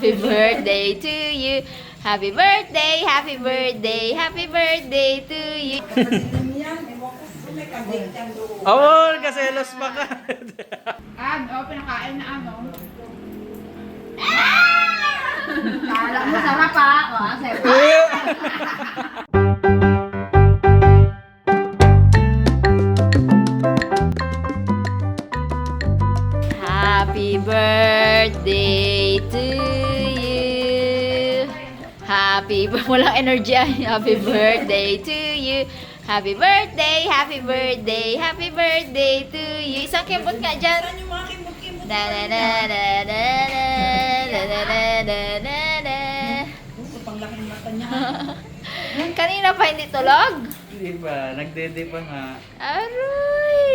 Happy birthday to you. Happy birthday, happy birthday, happy birthday to you. Oo, nagkaselos pa ka. Ano, pinakain na ano. Kala mo sarap ha? Happy birthday to you. Walang energy ay. Happy birthday to you. Happy birthday, happy birthday, happy birthday to you. Isang kembot nga dyan. Na na na na na na na na na na na. Panglaking mata niya. Kanina pa hindi tulog? Hindi ba? Nagdede pa nga. Aroy!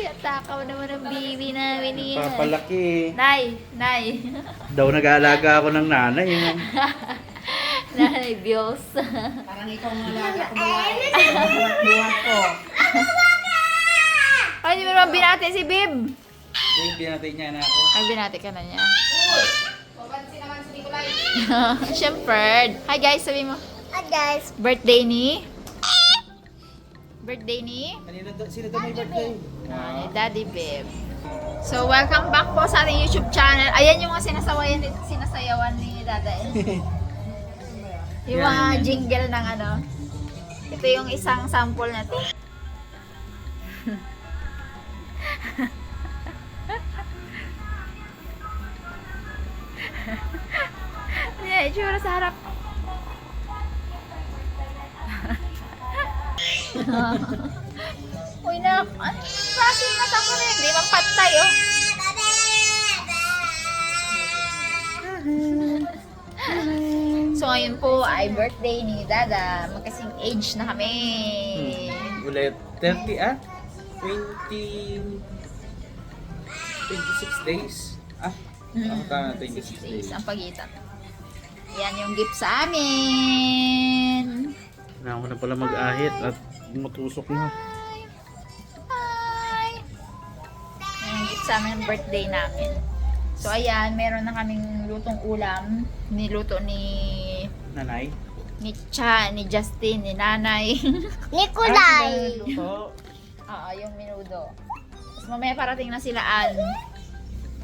Atakaw naman ang baby namin niya. Papalaki. Nay! Daw nag-aalaga ako ng nanay. Nanay Bills. Parang ikaw ang alaga ko mga buhat ko. Ay, hindi mo naman binati si Bib. Hindi natin niya na ako. Ay, binati ka na niya. Siyempre. Hi guys, sabi mo. Hi guys. Birthday ni? Birthday ni? Sino daw may birthday? Ni Daddy Bib. So, welcome back po sa ating YouTube channel. Ayan yung mga sinasayawan ni Dada. Yung mga jingle ng ano. Ito yung isang sample na to. Yan, itsura sa harap. Uy, nak. Ano yung klaseng mata mo na yun? Di magpatay, oh. So, ngayon po ay birthday ni Dada. Magkasing age na kami. Ulit 30 ah? 26 days? Ah? Ako ka 26 days. Ang pagitan. Yan yung gift sa amin. Kailangan ko na pala mag-ahit at matusok na. Hi! Yan yung gift sa amin ng birthday namin. So, ayan, meron na kaming lutong ulam. Niluto ni Nanay? Cha, ni Justin, ni Nanay. Nikolay. Luto. Oo, yung minudo. Tapos mamaya parating na sila Ann.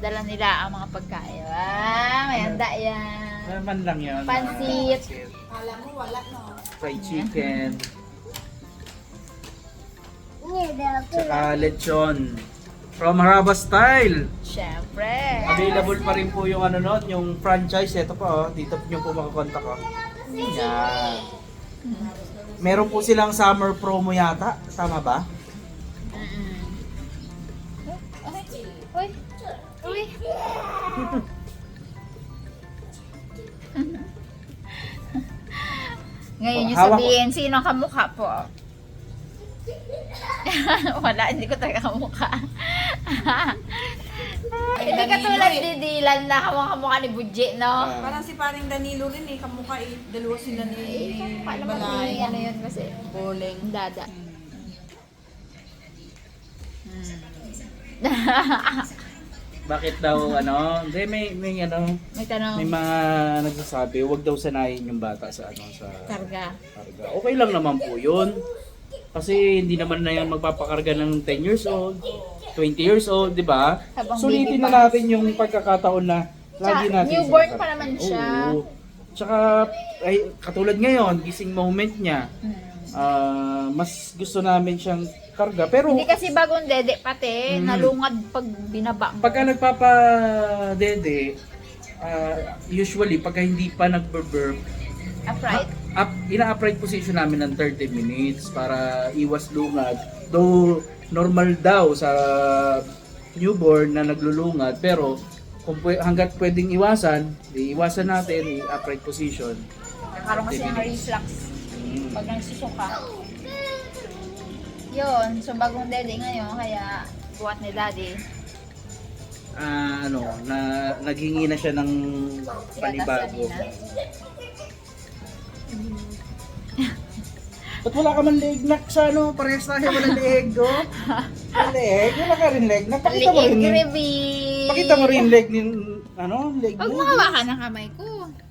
Dala nila ang mga pagkain. Ah, may handa yan. Naman lang yan. Pansit. Kala mo wala no. Fried chicken. Nikolay. Tsaka lechon. From Haraba Style. Siyempre. Available pa rin po yung ano nun, yung franchise. Ito pa oh, dito nyo po makakontak oh. Yan. Meron po silang summer promo yata. Tama ba? Uy. Uy. Ngayon yung Hawak ko. sabihin, sino ang kamukha po? Wala, hindi ko talaga kamukha. Hindi ka tulad ni Dylan na kamukha ni Budje, no? Parang si paring Danilo rin eh, kamukha eh. Dalawa sila ni Paano mo Balay. ano yun kasi? Boling. Dada. Bakit daw ano? Hindi may ano, May tanong. may mga nagsasabi, wag daw sanayin yung bata sa ano sa Karga. karga. Okay lang naman po 'yun. Kasi hindi naman na yan magpapakarga ng 10 years old, 20 years old, 'di ba? Habang Sulitin baby na pa. natin yung pagkakataon na lagi natin Newborn sinasabi. pa naman siya. Oo. Tsaka ay katulad ngayon, gising moment niya. Mas gusto namin siyang karga pero Hindi kasi bagong dede pati, nalungad pag binaba mo. pagka nagpapa-dede, usually pagka hindi pa nagbe-burp, Upright. ina-upright position namin ng 30 minutes para iwas lungad. Though normal daw sa newborn na naglulungad, pero kung hanggat pwedeng iwasan, iwasan natin i-upright position. Nakaroon kasi ng reflux pag nagsusuka. Yun, so bagong dede ngayon, kaya buhat ni Daddy. Naghingi na siya ng panibago. Ba't wala ka man leg nak sa ano? Parehas tayo wala leg, oh. Wala leg? Wala ka rin leg nak? Pakita mo rin. Liig, Pakita mo rin leg ni leg Huwag mo. mo hawakan ng kamay ko.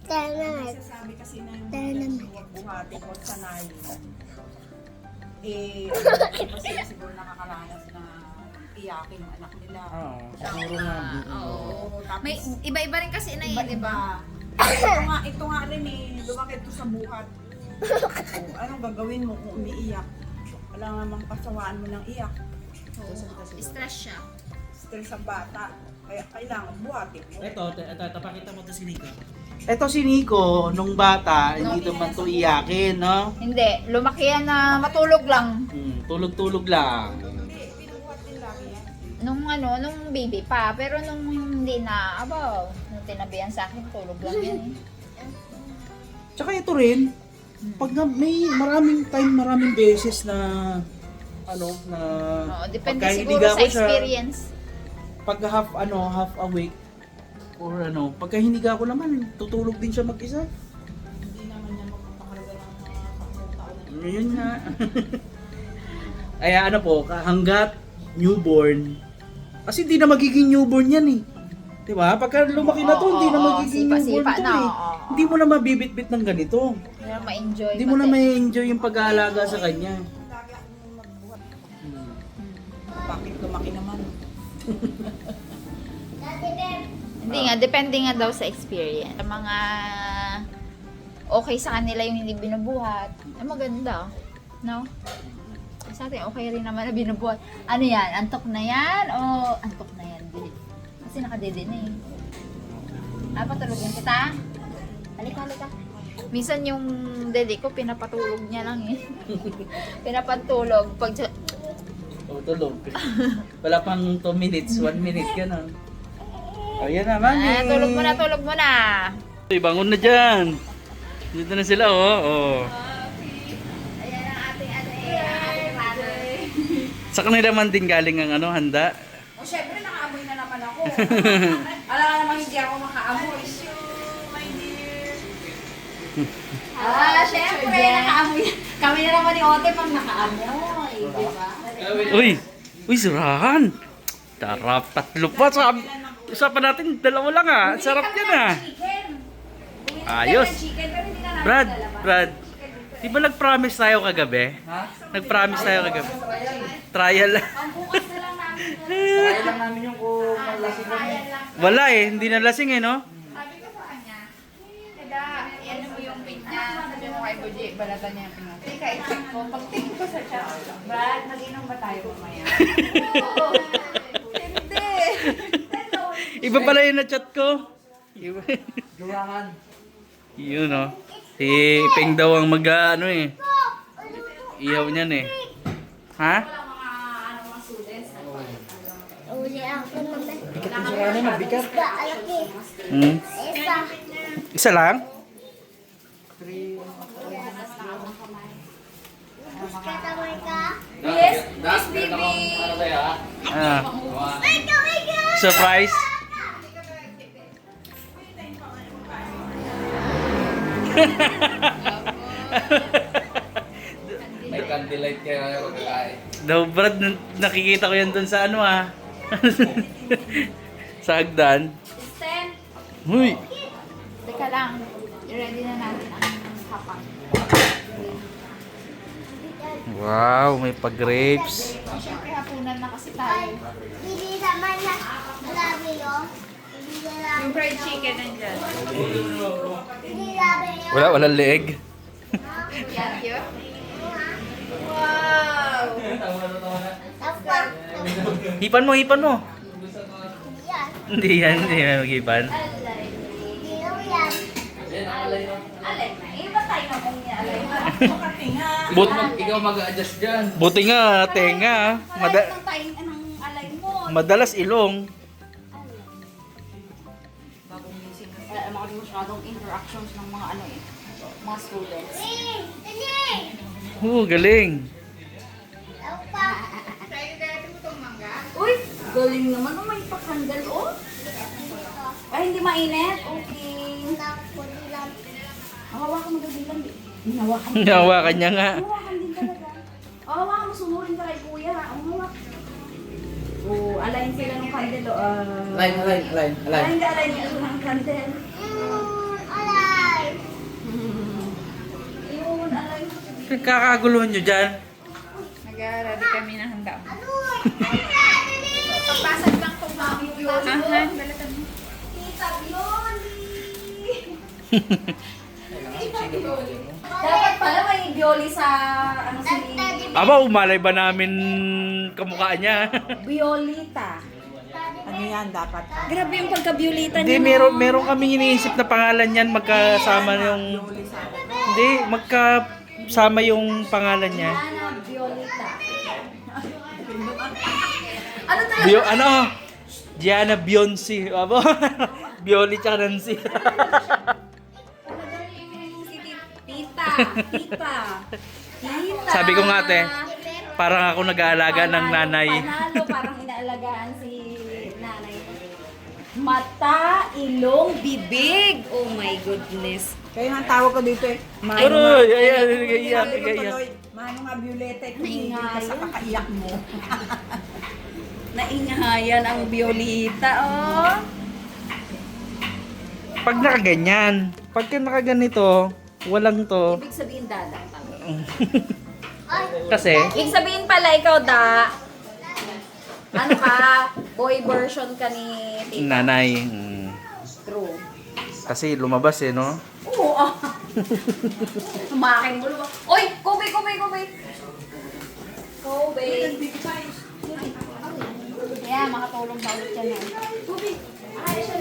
Tara. Sabi kasi na yung Tara. buhatin mo sanayin. Kasi siguro nakakaranas na iyakin yung anak nila. Siguro nga. Oo, tapos May iba-iba rin kasi na yun, di ba? ito nga rin eh, lumakit to sa buhat. O, anong gagawin mo kung umiiyak? Wala namang pasawaan mo ng iyak. Stress siya. Stress ang bata. Kaya kailangan buhatin mo. Ito, tapakita mo to si Nico. Eto si Nico, nung bata, hindi naman to iyakin, no? Hindi, lumaki yan na matulog lang. Tulog-tulog lang. Hindi, pinubuhat din lagi yan. Nung baby pa. Pero nung hindi na, nung tinabihan sa akin, tulog lang yan. Tsaka ito rin, pag may maraming beses na na Oo, depende pagka siguro hiniga sa ko siya, experience. pag half awake or pagka hiniga ko naman, tutulog din siya mag-isa. Hindi naman yan magpapakarga ng mga 10 taon. Yun nga. Kaya hanggat newborn, kasi hindi na magiging newborn yan eh. 'Di ba? Pagka lumaki na to, hindi na magiging newborn to na, eh. Hindi mo na mabibitbit ng ganito. Hindi na ma-enjoy. Hindi mo na may-enjoy yung pag-aalaga sa kanya. Lagi akong magbuhat. Bakit lumaki naman? Hindi nga, depende nga daw sa experience. Sa mga okay sa kanila yung hindi binubuhat, maganda. No? Sa atin, okay rin naman na binubuhat. Ano yan? Antok na yan? O antok na yan? Kasi nakadede na eh. Patulogin kita? Halika. Minsan yung dede ko, pinapatulog niya lang eh. Pinapatulog. Pag Tulog. Wala pang 2 minutes, 1 minute, gano'n. Yan na, mami. tulog mo na. Bangon na dyan. Dito na sila, oh. Ayan ang ating ating mother. Sa kanila man din galing ang handa. O syempre nakaamoy na naman ako. Alam ka naman hindi ako makaamoy. My dear. Syempre, nakaamoy. Kami na naman ni Ote pang nakaamoy, di ba? Uy, sirahan. Tarap, 3 pa. Usapan natin, 2 lang ah. Sarap yan ah. Ayos. Brad. Di ba nag-promise tayo kagabi? Nag-promise tayo kagabi. Trial lang. Trial lang namin yung kung malasing kami. Wala eh, hindi na lasing eh, no? Sabi ko sa kanya, ano mo yung pin niya, sabi mo kay Buji, balatan niya yung pinag. Teka, i-check ko. Pag-tingin ko sa chat, Brad, nag-inom ba tayo mamaya? Hindi. Iba pala yung na-chat ko. Iba. Jurahan. Yun oh. Si Peng daw ang iyaw niyan eh. Ha? Uli ako naman. Bigat yung sarani, mabigat. Alaki. Isa. Isa lang? Katamay ka? Yes, baby. Ah. Surprise? May candlelight kaya ako kakain. Daw Brad, nakikita ko yan dun sa sa hagdan. Sten, Huy! teka lang. I-ready na natin ang hapang. Wow, may pa-grapes. Siyempre, hapunan na kasi tayo. Hindi naman na. Labi yun. Hindi nabi. Yung fried chicken nandyan. Hindi labi yun. Walang leeg. Yan, cute. Wow! Tapak. Hipan mo. Yan. Hindi yan mag-hipan. Hindi naman yan. Alay na. Iba tayo na kung alay na. Makatinga. Ikaw mag-a-adjust dyan. Buti nga, tenga. Anong tayo ng alay mo? Madalas ilong. Bagong gising. Mga masyadong interactions ng mga mga students. Galing. Tapak. Uy, galing naman. May pakandal, oh. Ay, hindi mainit. Okay. Nakulilan. Hawakan mo gabilan. Hinawakan mo. Hawakan niya nga. Hawakan din talaga. Hawakan mo, sunurin ka kay kuya. Ang hawak. O, alayin sila ng candle. Align. Alayin ka, alayin nila ng candle. Alay! Yun, alayin. Kakaguluhan nyo dyan. Nag-ready kami ng handa. Ano? Pagpasag lang kung makikita. Balatan mo. Tita Bioli! Dapat pala may Bioli sa ano si Aba, umalay ba namin kamukha niya? Biolita. Ano yan dapat? Grabe yung pagka-Biolita Hindi, meron kaming iniisip na pangalan yan, magkasama yung... Hindi, magkasama yung pangalan niya. Ana Biolita. Ano talaga? Ano? Gianna Beyonce. Aba, Bioli tsaka Nancy. Tita. Tita. Sabi ko nga, ate, parang ako nag-aalaga ng nanay. Panalo, parang inaalagaan si nanay. Mata, ilong, bibig. Oh my goodness. Kaya nga tawag ko dito eh. Aroy, ayan, Sabi iyak. ko tuloy, Mano nga Violeta, tumingin ka sa kakaiyak mo. Naingahayan ang Biolita, oh. Pag nakaganyan, pagka nakaganito, walang to. Ibig sabihin, dada. Kasi, Ibig sabihin pala, ikaw, da. Ano ka? Boy version ka ni Tita. nanay. True. Kasi lumabas eh, no? Oo, ah. Sumakin mo lumabas. Oy! Kobe! Kobe! Yeah, makatulong sa ulit yan. Kobe! Ay, siya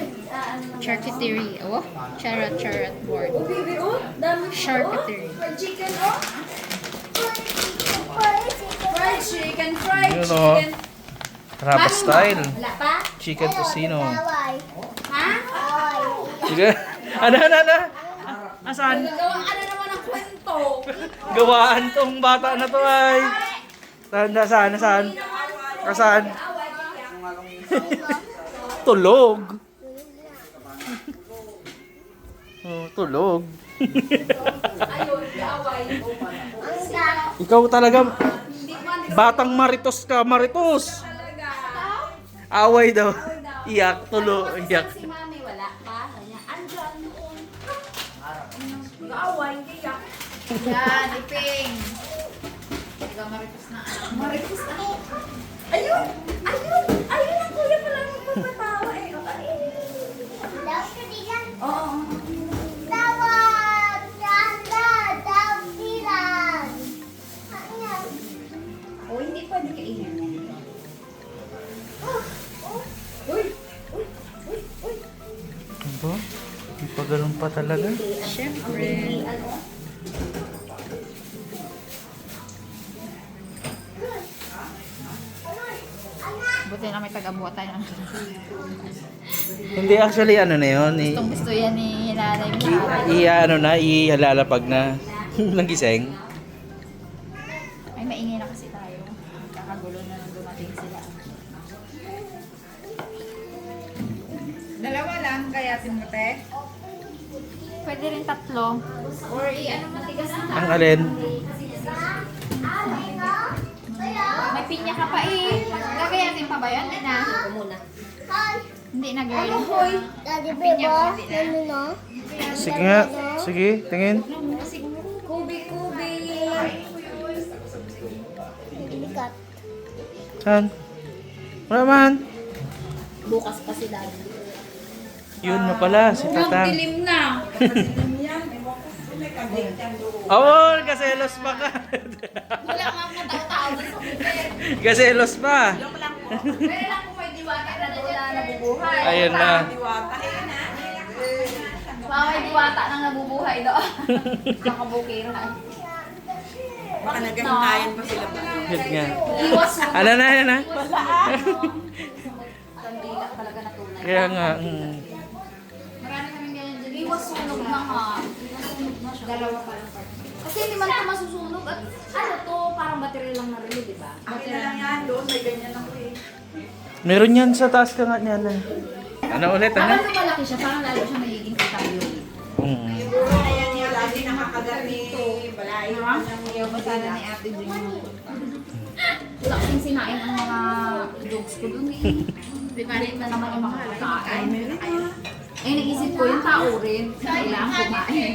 Charcuterie. Oh, charot board. Oh, baby, oh. Dami Charcuterie. Fried chicken, oh. Fried chicken, fried Yun, oh. chicken. Rapa Mami mo, style. Wala pa? Chicken tocino. Alay! Ha? Sige. Ano? Asan? Gagawang ano naman ang kwento? Gawaan tong bata na to ay. Saan? Asan? Tulog. Oh, tulog. Ayun, kaaway. Ikaw talaga batang maritos ka, maritos. Away daw. Iyak, iyak. Si mami, wala pa. Kanya, andyan noon. Kaaway, kayak. Yan, iping. Ikaw maritos na anak. Marikus ano? Ayun! Ang kuya pala magpapatawa eh. Oo. Tawag! Tawag! Tiran! O, hindi pwede kainin yan. Uy! Ano? Di pa ganun pa talaga. Siyempre. Buti na may taga-buhat tayo. Hindi, actually ano na yun. Itong gusto yan ni nanay mo. Ihalalapag na. Nagising. Ay, maingay na kasi tayo. Kakagulo na nang dumating sila. Dalawa lang, kaya timote. Pwede rin tatlo. Or i-ano matigas na. Ang alin? May pinya ka pa eh. Gagayatin pa ba yun? Hindi na. Hindi na girl. Daddy Bebo, ano no? Sige nga. Sige, tingin. Kubi. Bigat. Saan? Wala man. Bukas pa si daddy. Yun na pala, si Tatang. Dilim na. Oo, kaselos pa ka. Wala nga mga tao-tao sa super. Kaselos pa. Pero lang kung may diwata na wala nabubuhay. Ayun na. Diwata eh na. Baka may diwata nang nabubuhay doon. Kakabukiran. Baka naghahintayan pa sila ba? Hit nga. Iwas mo. Ano na yan ha? Kandila talaga na tunay. Kaya nga. Marami kami ganyan dyan. Iwas sunog na nga. Iwas sunog na siya. Dalawa pa lang. Kasi hindi man ito masusunog. At ano to, parang battery lang na rin, di ba? Akin na lang yan, doon may ganyan ako eh. Meron yan sa taas ka nga niyan. Ano ulit? Ano? Habang lumalaki siya, parang lalo siya magiging kita yun. Mm. Siguro na yan yan, lagi nakakagat dito. Balay. Ayaw ba sana ni ate din yung wala kasing sinain ang mga dogs ko dun eh. Di ba rin na naman yung mga kain. Eh, naisip ko yung tao rin. Kailangan kumain.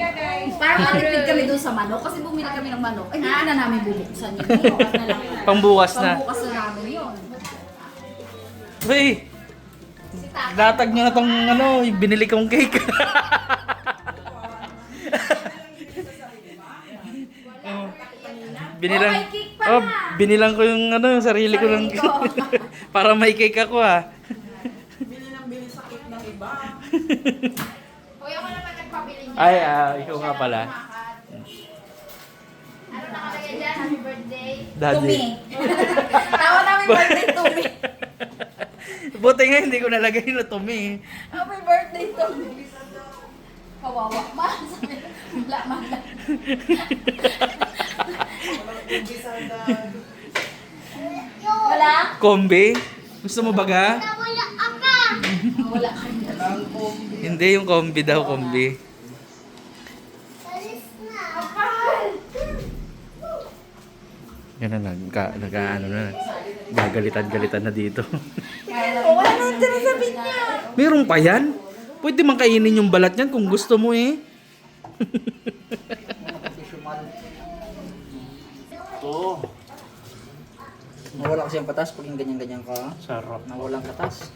Parang matipid kami doon sa manok. Kasi bumili kami ng manok. Ay, hindi na namin bubuksan yun. Bukas na lang. Pangbukas na. Pangbukas na namin yun. Uy! Datag nyo na tong ano, yung binili kong cake. Binilang, Oh, may cake pala. oh, binilang ko yung ano, sarili ko lang. Sarili ko. Para may cake ako ah. Bili ng bili sa cake ng iba. Hoy, ako naman nagpabili niya. Ay, ikaw nga pala. Ano nakalagay dyan? Happy birthday. Daddy. Tawa namin birthday to me. Buti nga hindi ko nalagay na tumi. Happy birthday to me. Kawawa. Mahal. Wala? Kombi? Gusto mo baga? Nawala ka. Wala. Hindi, yung kombi daw, kombi. Alis na. Yan na, ano na. Gagalitan-galitan na dito. Wala na yung sinasabi niya. Meron pa yan? Pwede man kainin yung balat niyan kung gusto mo eh. Oo. Nawala kasi ang katas pag yung ganyan-ganyan ka. Sarap. Nawalang katas.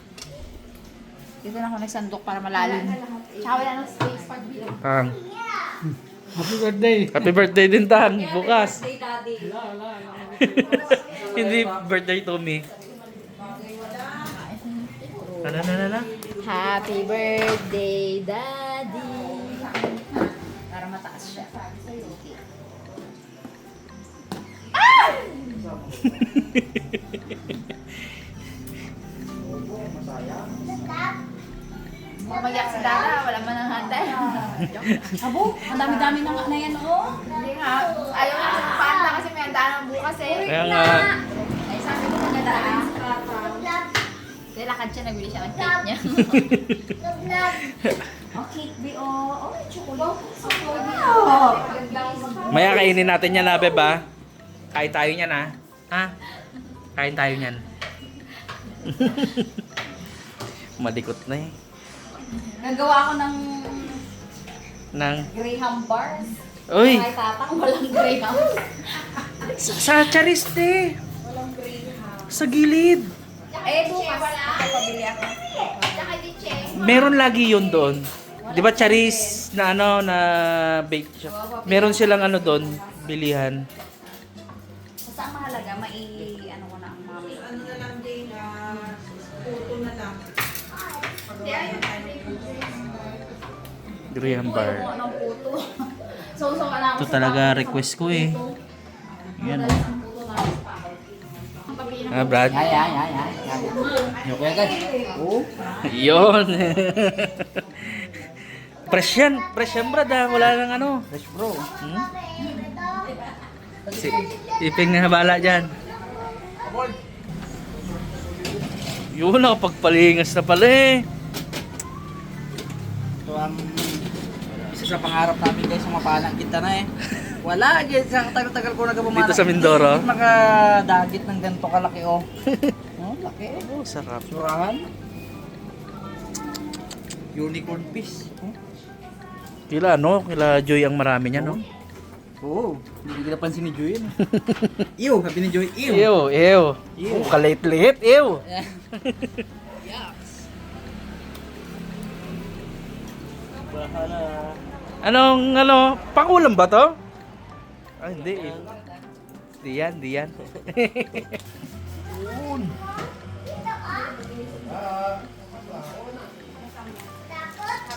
Dito na ako nagsandok para malalim. Tsaka wala nang space pag bilang. Tang. Happy birthday! Happy birthday din, Tang. Bukas. Birthday, daddy. Hindi birthday to me. Ano? Happy birthday, Daddy. Para mataas siya. Mamayak si Dada, wala man ang hantay. Abo, ang dami-dami na yan, oh. Hindi nga, ayaw na sa panta kasi may handa ng bukas eh. Kaya nga, Ay, sabi ko na daan. Kaya lakad siya, nabili siya ng cake niya. Oh, cake be, oh. Oh, may chocolate. maya kainin natin yan, Beb, ha? Kain tayo niyan, ha? Ha? Kain tayo niyan. Madikot na eh. Nagawa ko ng Nang, Graham bars. uy, Kay tatang, walang Graham. sa chariste. Walang Graham. Sa gilid. Eh, bukas. Pabili ako. Tsaka di Che. Meron lagi yun doon. Di ba charis na ano, na bake shop? Meron silang ano doon, bilihan. Basta ang mahalaga, ano ko na ang mga may. Ano na lang din, puto na lang. Graham Ayoko bar. ng puto. So, ka na ako Ito sa talaga tao. request ko eh. Yan. Madalas ang puto na ako sa tao. Ang pabili ng Ah, Brad. Ay. Yung kaya guys. Oo. Yun. Fresh yan, Brad, ha? Wala nang ano. Fresh bro. Hmm? Si Iping na bala dyan. Yun, nakapagpalingas na pala eh. Ito ang isa sa pangarap namin guys, mapalang kita na eh. Wala, guys, sa tagal-tagal ko nagpapamana. Dito sa Mindoro? Hindi makadagit ng ganito kalaki oh. Oh, laki. Oh, sarap. Surahan. Unicorn fish. Oh. Kila ano, kila Joy ang marami niya, no? Oo, hindi kita pansin ni Joy yun. Ew, sabi ni Joy, ew. Ew. Oh, kalit-lit, ew. Anong, pangulam ba to? Ah, hindi eh. Di yan.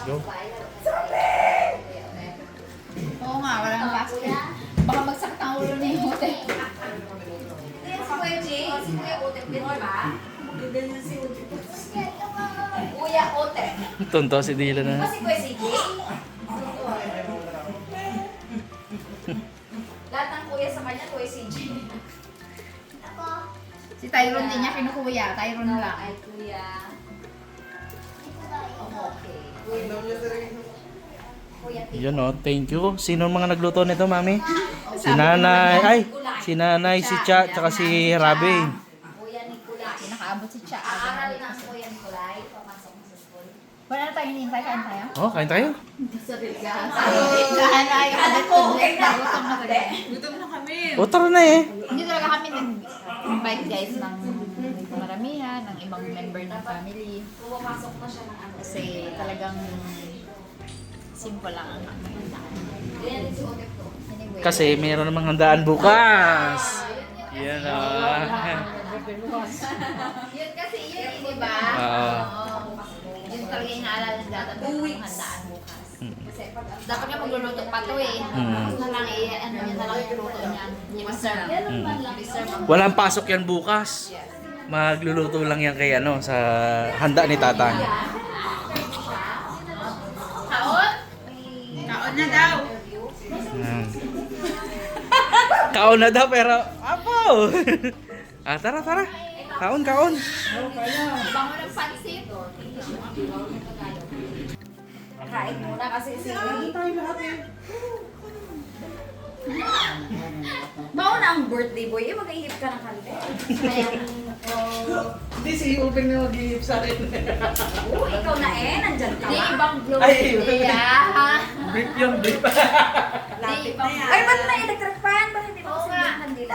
Yo. Oo nga, walang basket. Baka magsakit ang ulo ni Hote. Si Kuya Jay, si Kuya Ote din, di ba? Kuya Ote. Tonto si Dylan Di ba na. si Kuya CJ? Lahat ng kuya sa kanya, Kuya CJ. Si Tyrone din niya kinukuya. Tyrone na lang. Ay, kuya. Oh, okay. Kuya. Yun o, thank you. Sino ang mga nagluto nito, mami? Si nanay, si nanay, si Cha, tsaka si Rabi. Nakaabot si Cha. Aaral na ang Kuya Nicolay. Papasok na sa school. Wala na tayo hinihintay. Kain tayo? Oh, kain tayo. Gutom na kami. O, tara na eh. Hindi talaga kami nag-invite guys ng maramihan, ng ibang member ng family. Pumapasok na siya ng kasi talagang simple lang ang ano. Anyway. Kasi mayroon namang handaan bukas. Yan o. Yun kasi yun, di ba? Oo. Yun talaga yung naalala ng data ng handaan bukas. Kasi dapat nga magluluto pa to eh. Tapos na lang ano yun na lang yung luto niya. Yung reserve. Reserve ang Walang pasok yan bukas. Magluluto lang yan kay ano, sa handa ni Tata. kaon. Kaon na daw. Kaon na daw pero apo. Tara, tara. Kaon, kaon. Bango ng pansit. Kain muna kasi Baon na ang birthday boy, mag-ihip ka ng kante. Hindi, si Ubeng na mag-iip sa akin. Ikaw na nandyan ka ba? Ibang blue. Ay, Brief. Brief yung brief. Lapit na yan. Ay, ba't na electric fan? Bakit hindi mo kasi yung kandila?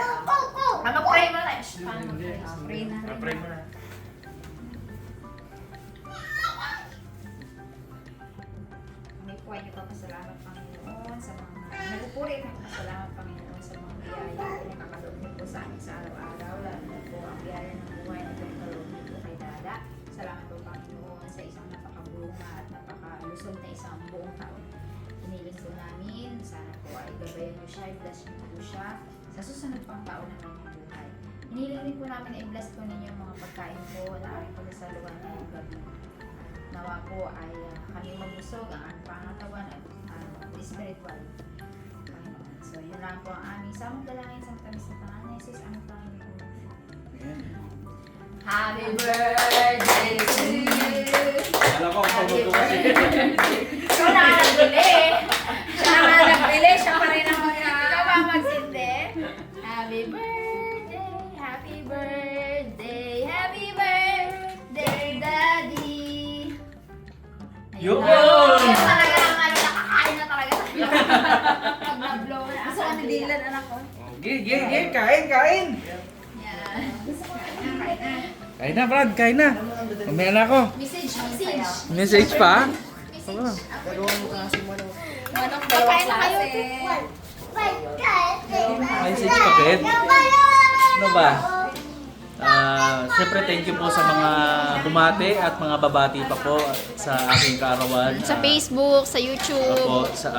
Mag-pray mo na. Shh, paano mag-pray na? Pray mo na. May po ay nagpapasalamat Panginoon sa mga nagpupuri at nagpapasalamat Panginoon sa mga biyaya na nakakaloob niyo po sa amin sa araw-araw, lalo na po ang biyaya ng buhay na pagkaloob niyo po kay Dada. Salamat po Panginoon sa isang napakabunga at napakalusog na isang buong taon. Hiniling po namin, sana po ay gabayan niyo siya, i-bless niyo po siya sa susunod pang taon ng kanyang buhay. Hiniling din po namin i-bless po ninyo yung mga pagkain po na aming pagsasaluhan ngayong gabi. Nawa po ay kami magbusog ang aming pangatawan at spiritual. Panginoon. So, yun lang po ang aming samang dalangin sa matamis na pangalan ni Jesus, aming Panginoon. Happy birthday to you! Alam ko, ang pagluto kasi. Ikaw na nga nagbili! Siya na nga nagbili! Siya pa rin ang ikaw ba magsindi? Happy birthday! Happy birthday! Happy birthday, Daddy! Yun! Ayun talaga ang ano, nakakain na talaga. Pag na-blow na. Gusto ka nadilan, anak ko. Kain, kain. Yan. Kain na, Brad, kain na. Mamaya na ako. Message. Message pa? Pagkain na kayo. Message pa, Ked? Ano ba? Siyempre, thank you po sa mga bumati at mga babati pa po sa aking kaarawan. Sa Facebook, sa YouTube. Opo, sa,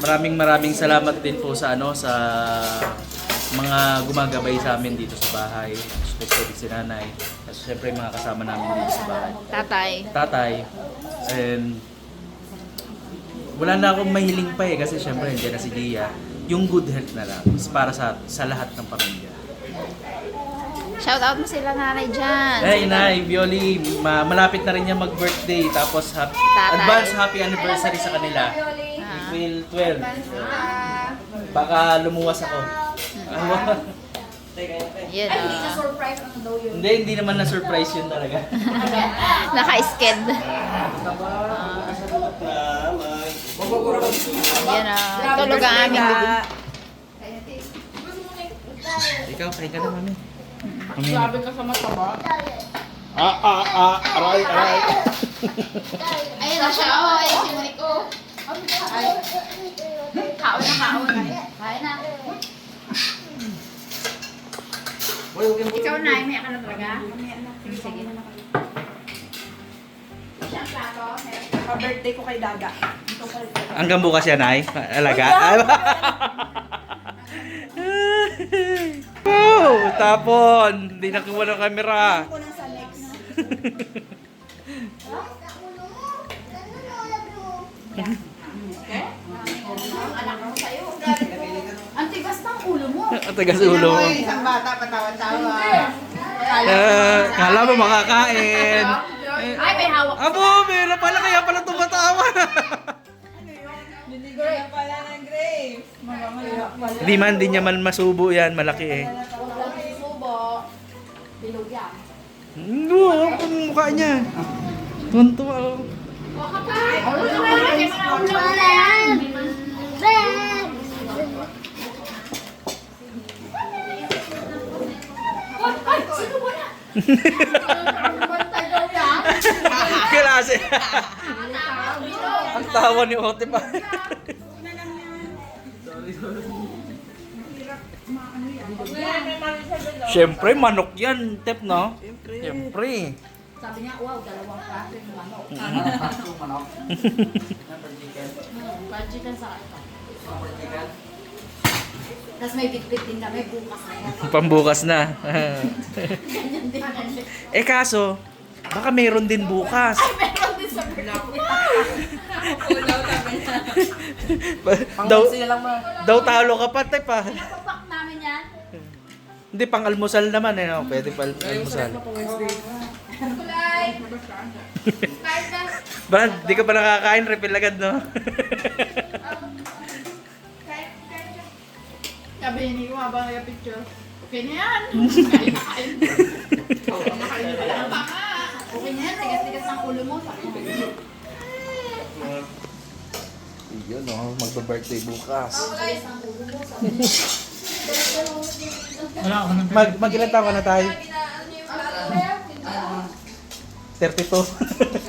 maraming salamat din po sa ano sa mga gumagabay sa amin dito sa bahay, especially si nanay. At siyempre mga kasama namin dito sa bahay. Tatay. And wala na akong mahiling pa kasi siyempre nandiyan na si Gia. Yung good health na lang is para sa lahat ng pamilya. Shout out mo sila nanay dyan. Hey, Nay, Violi, malapit na rin niya mag-birthday. Tapos advance happy anniversary sa kanila. April 12. Baka lumuwas ako. Yun. Hindi na surprise ang daw yun. Hindi naman na-surprise yun talaga. Naka-sked. Yan tulog ang aming bibig. Ikaw, kain ka na, mami. Sabi ka sa mataba. Aray. Ayun na siya. Oh, ay, si Monico. Kaon na. Kain na. Ikaw na, may ka na talaga? Sige. Siyang plato. Pa-birthday ko kay Dada. Hanggang bukas yan, Nay. Alaga. Oh, tapon. Hindi nakuha ng camera. Ako na sa next. Anak ko sa'yo. Ang tigas ng ulo mo. Tagas ulo. Isang bata, patawa-tawa. Kala mo makakain. Ay, may hawak. Abo, meron pala kaya pala tumatawa. Hindi niya man masubo yan, malaki eh. Walang susubo. Bilog yan. Oo, ang mukha niya. Tuntua oh. Klase. Ang tawa ni Ote pa. Siyempre, manok yan, Tep, no? Siyempre. Sabi niya, wow, 2 klase ng manok. Yung manok. Fried chicken sa ito. Tapos may bitbit din kami bukas na yan. Pambukas na. Ganyan din. Eh kaso, baka meron din bukas. Meron din sa daw, Panglansi lang ma. daw talo ka pa, Tep, ah. Papak namin yan. Hindi, pang almusal naman eh. No? Pwede pa almusal. Kulay. Kahit na. Brad, di ka pa nakakain, refill agad, no? Sabi ni ko habang nag-picture. Okay na yan. Kain na kain. Okay na yan. Tigas-tigas ang ulo mo. Sabi niya. Yun, no? Magba-birthday bukas. Tigas ang ulo mo. Sabi niya. Mag-ilan taon ka na tayo? 32.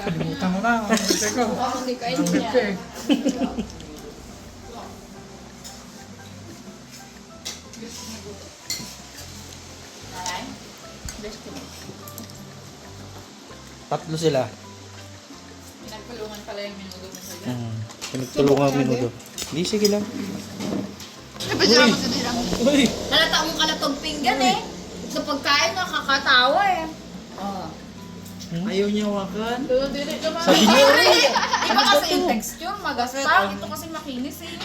Kalimutan ko na. Ang birthday ko. Hindi kain Ang niya. birthday. Tatlo sila. Pinagpulungan pala yung minuto mo sa Pinagtulungan ang minuto. Hindi, sige lang. Uy! Halata mong kalatong pinggan eh. Sa pagkain nakakatawa eh. Oh. Ayaw niya wakan. Sabi niyo, Iba kasi yung texture, magasta. Ito kasi makinis eh.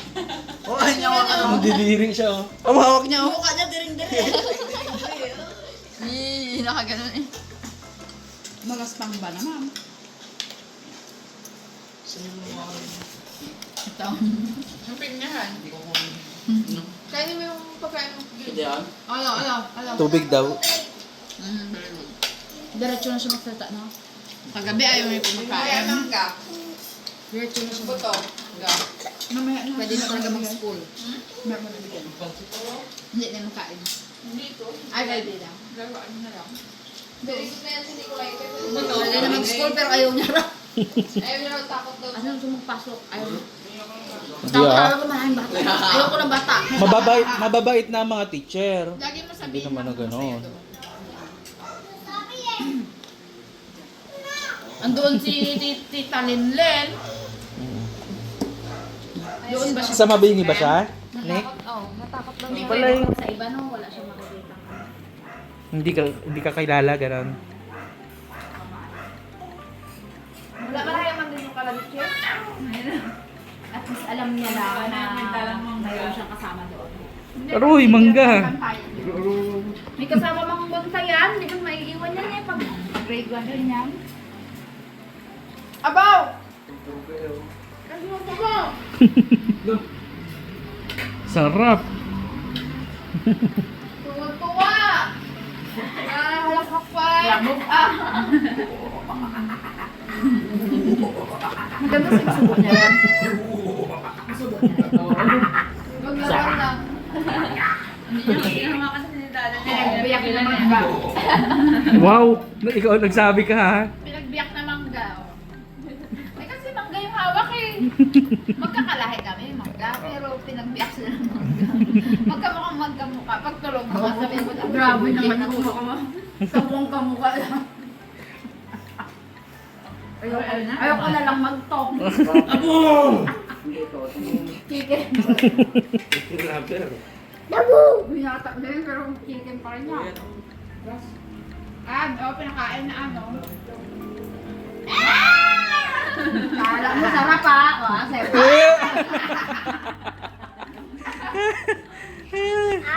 Oh, ayaw niya wakan. Magdidiri siya, oh. Ang hawak niya. Mukha niya diring-diring. Nakaganon eh. Magaspang ba naman? Ito. Yung pinyahan. Kainin mo yung pagkain mo. Hindi yan. Ala. Tubig daw. Diretso na siya magsalita, no? Kagabi ayaw may pumakain. Diretso na siya. Buto. Mamaya na. Pwede na talaga mag-school. Meron mo nabigyan. Hindi na makain. Dito? Ay, pwede lang. Gawaan na lang. Pwede na mag-school pero ayaw niya raw. Ayaw niya raw, takot daw. Ano gusto mong pasok? Ayaw niya. Takot talaga maraming bata. Ayaw ko ng bata. Mababait na ang mga teacher. Lagi mo Hindi sabihin naman na gano'n. Andoon si Tita Linlen. Doon ba siya? Sa mabingi ba siya? Nick? Natakot daw Hindi niya. pala Pero eh. sa iba no, wala siya makikita. Hindi ka kilala, gano'n. Wala ba kaya man din yung kalabit siya? At least alam niya na mayroon siyang kasama doon. Aroy, mangga. May kasama mang bantayan, hindi ko maiiwan yan eh pag grade 1 rin yan. Abaw! Kasi mo ba? Sarap. Tuwa-tuwa! Halakak pa! Lamok ah! Maganda sa subo niya yan. Subo niya yan. Maglaban lang. Pinagbiyak na mangga. Wow! Ikaw nagsabi ka, ha? Pinagbiyak na mangga. Ay kasi mangga yung hawak eh. Magkakalahi kami, mangga. Pero pinagbiyak sila ng mangga. Magkamukhang magkamukha. Pag tulog mo, sabihin mo, grabe naman yung mukha mo. Sabong kamukha lang. Ayoko na lang mag-talk. Chicken. Binata din, pero chicken pa rin yan. Pinakain na ano. Kala mo sarap ha?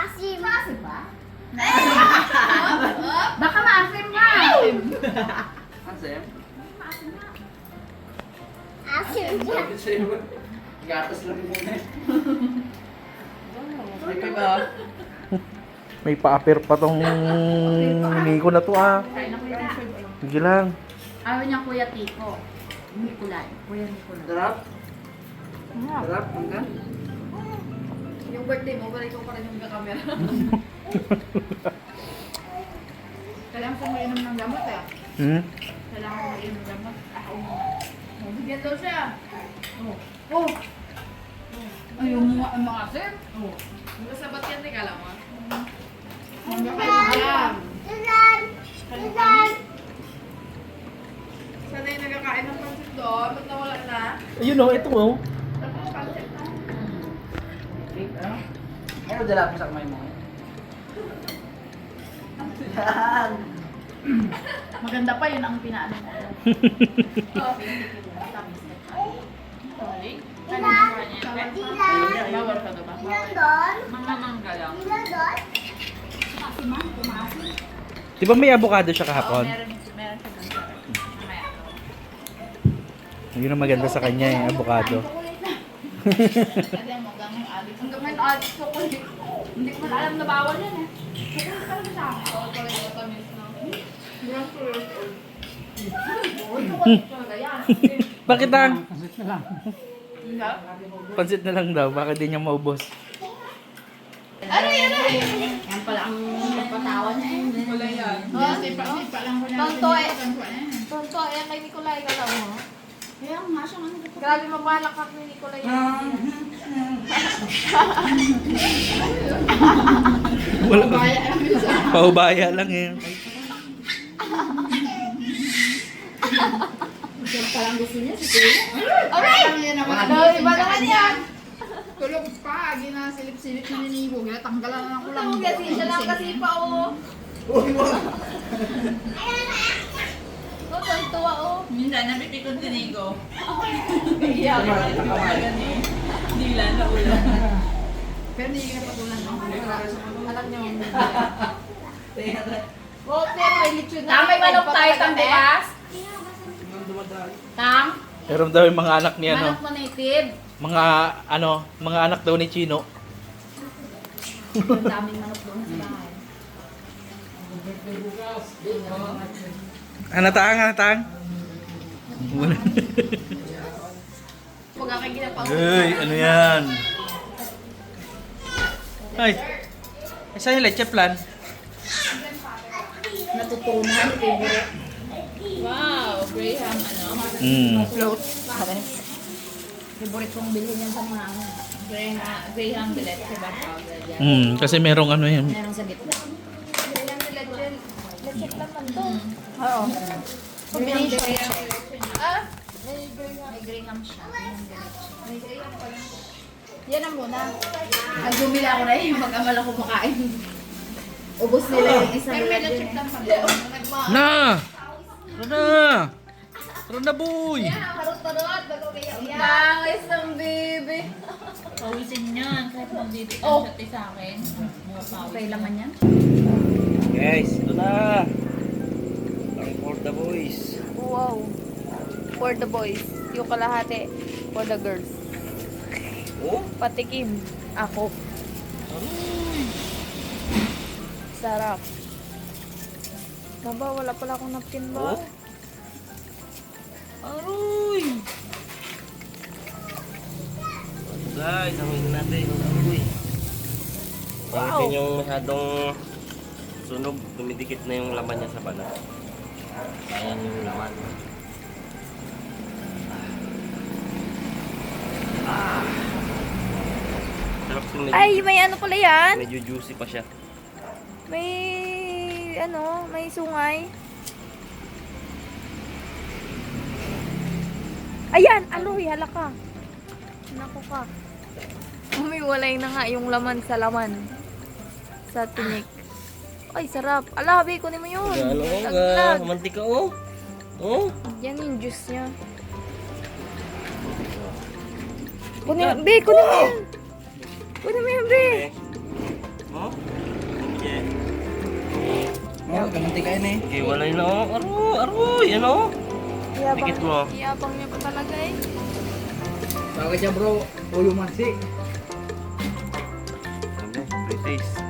Asim. Maasim ba? Baka maasim nga. Ansem? Asim siya. Gatas lang muna. May ba? May pa-apir pa tong Nico na to ah. Kain na kuya. Sige lang. Ayaw niya Kuya Tiko. Nicolay. Kuya Nicolay. Sarap? Sarap? Hanggang? Yung birthday mo, balik ko pa rin yung camera. Kailangan ko mainom ng gamot eh. Kailangan ko mainom ng gamot. Bigyan daw siya. Oh! Ay, yung mga sir. Oh. Sabat yan, teka lang ah. Susan! Susan! Sana yung nagkakain ng pansit doon. Ba't nawala na? Ayun oh, ito oh. Ano dala mo sa kamay mo? Yan! Maganda pa yun ang pinaano mo. Bawal ka ba? Ilan doon? Mamamang ka lang. Ilan doon? Di ba may avocado siya kahapon? Meron siya doon. Mamaya. Yun ang maganda sa kanya eh, avocado. Kasi mo gamang adik. Hanggang ngayon adik ko ko. Hindi ko man alam na bawal yan eh. Kaya talaga sa akin. Oo, pala yung tamis na. Bakit ah? Diba? Pansit na lang daw, baka di niya maubos. Ano yan? Yan pala ang patawan niya eh. Wala yan. Sipa lang ko niya. Tonto, eh, kay Nicolay ka lang mo. Kaya nga siya ano. Grabe mabalak ka ni Nicolay. Wala pa. Paubaya lang eh. Parang gusto niya si Kuya. Okay! Iba naman yan! Tulog pa, ginasilip-silip na ninigo. Kaya tanggalan na ako lang. Kasi siya lang kasi pa oh. Oh, tuwa oh. Minsan, napipikon tinigo. Iyak. Dila na ulan. Pero hindi ka patulan ng Alam niyo. Oh, pero may lechon na. Tang, may manok tayo tang bukas. Tang, Meron daw yung mga anak ni ano, manok mo native. mga anak daw ni Chino. Ang daming manok doon sa bahay. Anatang. Wala. Huwag aking ginapa. Uy, ano yan? Ay, saan yung leche plan? Natutunan, favorite. Wow, Graham, ano? Float. Favorite kong bilhin yan sa mga ano. Graham billet, diba? Powder yan. Kasi merong ano yun. Meron sa gitna. Graham billet yan. Let's naman to. Oo. Combination. Ah? May Graham siya. May Graham pala. Yan ang muna. Nagumila ako na yung mag-amal ako makain. Ubus nila yung isang billet yun. Na! Tara na boy! Harot-harot, bago kayo. Bangis ng baby. Pawisin yan. Kahit magdidit Oh. ang sa akin. Okay laman yan? Guys, ito na! Ang for the boys. Wow. For the boys. Yung kalahati. For the girls. Oh? Patikim. Ako. Sarap. Baba, wala pala akong napkin ba? Oh? Aroy! Guys, amoy natin. Amoy. Wow. Bakit yung masyadong sunog, dumidikit na yung laman niya sa balat. Ayan yung laman. Sarap yung medyo, Ay, may ano pala yan? medyo juicy pa siya. May, ano, may sungay. Ayan! Aloy, hala ka. Naku ka. Umiwalay na nga yung laman sa laman. Sa tinik. Ay, sarap. Ala, habi, kunin mo yun. Ano, Taglag. mantika oh. Oh. Yan yung juice niya. Kunin, be, kunin mo yan. Kunin mo yan, be. Oh. Yeah. Oh, kamunti ka yun eh. Okay, wala yun oh. Aroy, ano? Dikit mo. Iyabang niya pa talaga eh. Bakit siya bro? Ulo mansi. taste.